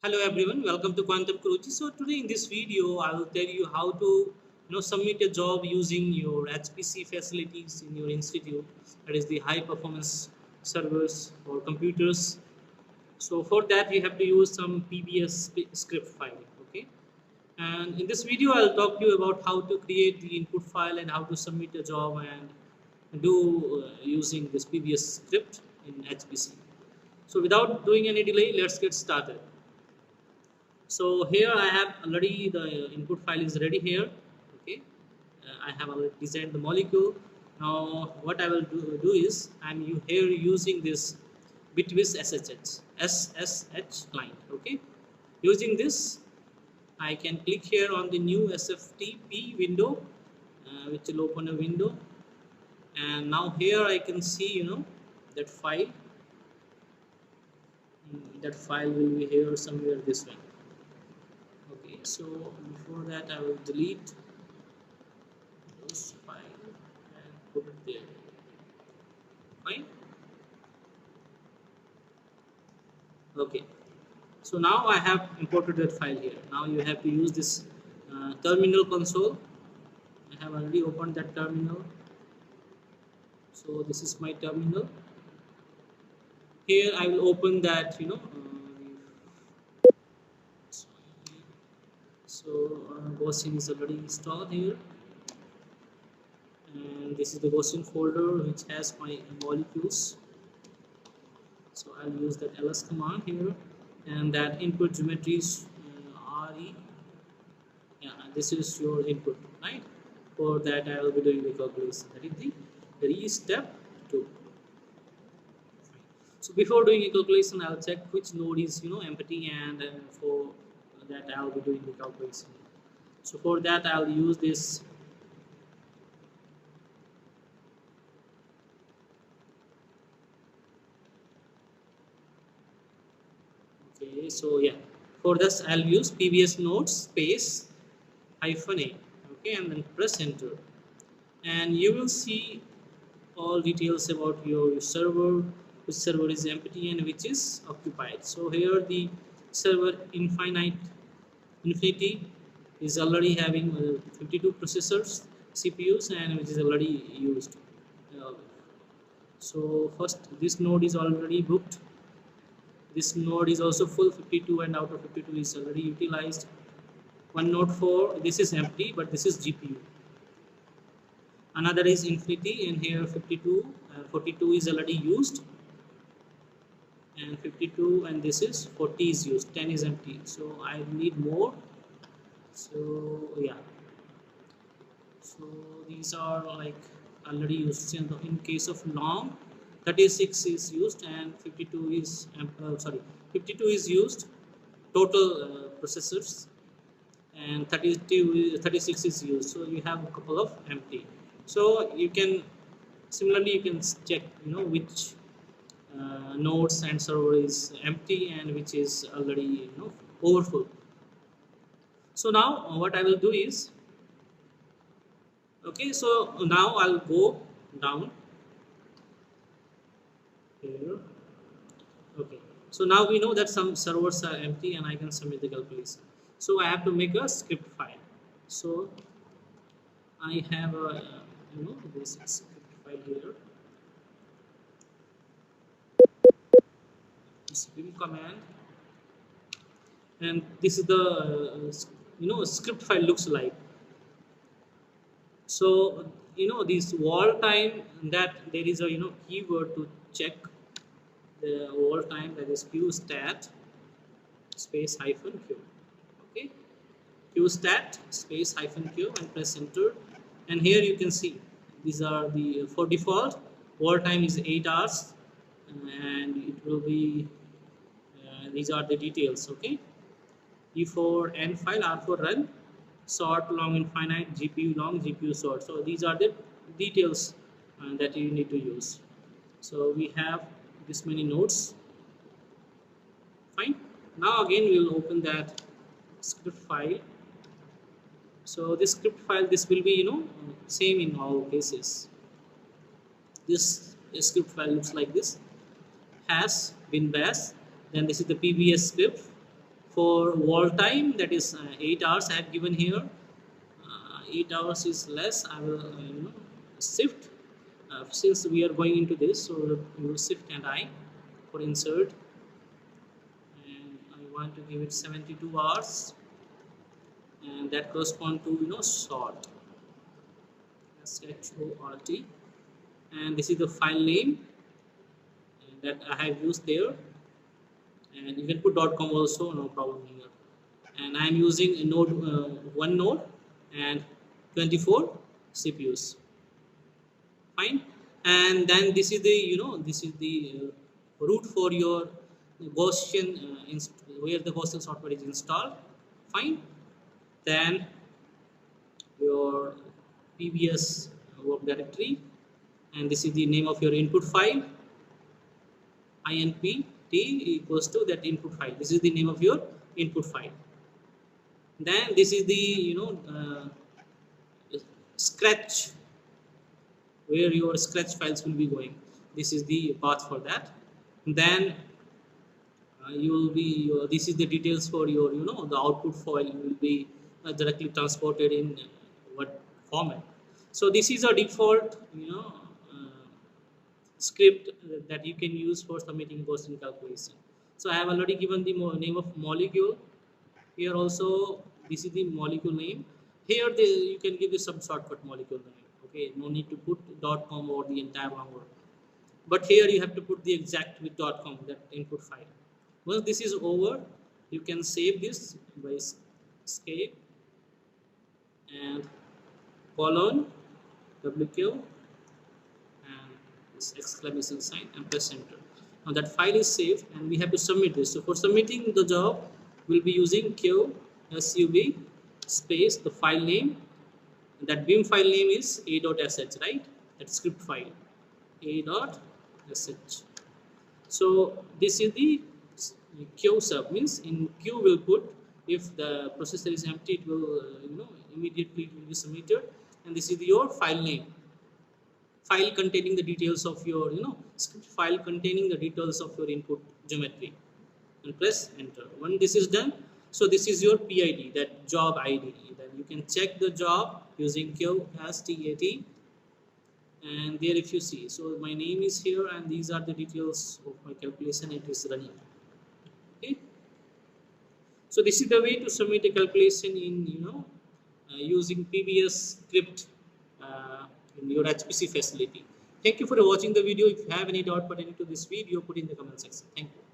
Hello everyone, welcome to Quantum Guruji. So today in this video, I will tell you how to submit a job using your HPC facilities in your institute. That is the high performance servers or computers. So for that you have to use some PBS-Script file. Okay. And in this video, I'll talk to you about how to create the input file and how to submit a job and do using this PBS-Script in HPC. So without doing any delay, let's get started. So here I have already the input file is ready here. Okay, I have already designed the molecule. Now what I will do is I'm here using this Bitwis SSH client. Okay, using this I can click here on the new SFTP window, which will open a window, and now here I can see that file. That file will be here somewhere this way. Okay, so before that I will delete this file and put it there. Fine. Okay, so now I have imported that file here. Now you have to use this terminal console. I have already opened that terminal. So this is my terminal. Here I will open that Gaussian is already installed here, and this is the Gaussian folder which has my molecules. So I'll use that ls command here, and that input geometry is re. Yeah, this is your input, right? For that I will be doing the calculation. That is the step 2. So before doing a calculation, I'll check which node is empty, and for that I'll be doing the calculation. So for that I'll use this okay. So yeah, for this I'll use PBS node space -a, okay, and then press enter, and you will see all details about your server, which server is empty and which is occupied. So here the server infinity is already having 52 processors, CPUs, and which is already used. So first this node is already booked. This node is also full 52, and out of 52 is already utilized. One node 4, this is empty, but this is GPU. Another is infinity, and here 42 is already used, and 52, and this is 40 is used, 10 is empty, so I need more. So yeah, so these are like already used. In case of long, 36 is used, and 52 is 52 is used total processors, and 36 is used, so you have a couple of empty. So you can similarly you can check which nodes and server is empty and which is already overfull. So now what I will do is, okay, so now I'll go down here. Okay, so now we know that some servers are empty and I can submit the calculation. So I have to make a script file. So I have a this script file here. Vim command, and this is the script file looks like. So this wall time, that there is a keyword to check the wall time, that is qstat space -q. Okay, qstat space -q, and press enter, and here you can see these are the for default wall time is 8 hours, and it will be these are the details. Okay, E4 end file, R4 run, sort long infinite, GPU long, GPU sort. So these are the details that you need to use. So we have this many nodes. Fine. Now again we will open that script file. So this script file, this will be same in all cases. This script file looks like this: has bin bash, then this is the PBS script For wall time, that is 8 hours I have given here. 8 hours is less. I will shift since we are going into this, so we will shift and I for insert, and I want to give it 72 hours, and that correspond to sort, SHORT, and this is the file name that I have used there, and you can put .com also, no problem here. And I am using a node, one node and 24 CPUs. Fine. And then this is the root for your Gaussian where the Gaussian software is installed. Fine. Then your PBS work directory, and this is the name of your input file. INPT equals to that input file. This is the name of your input file. Then this is the Scratch, where your Scratch files will be going. This is the path for that. Then you will be this is the details for your the output file will be directly transported in what format. So this is a default script that you can use for submitting Gaussian calculation. So I have already given the name of molecule. Here also this is the molecule name. Here you can give the some shortcut molecule name. Okay, no need to put .com or the entire one word. But here you have to put the exact with .com, that input file. Once this is over, you can save this by escape and colon WQ and this exclamation sign and press enter. Now that file is saved and we have to submit this. So for submitting the job, we'll be using QSUB space the file name. That Vim file name is a.sh, right? That script file a.sh. So this is the Q sub, means in Q will put, if the processor is empty, it will immediately it will be submitted, and this is your file name, file containing the details of your script file containing the details of your input geometry, and press enter. When this is done, so this is your PID, that job ID. Then you can check the job using QSTAT, and there if you see, so my name is here and these are the details of my calculation. It is running. Okay, so this is the way to submit a calculation in using PBS-Script in your HPC facility. Thank you for watching the video. If you have any doubt pertaining to this video, put in the comment section. Thank you.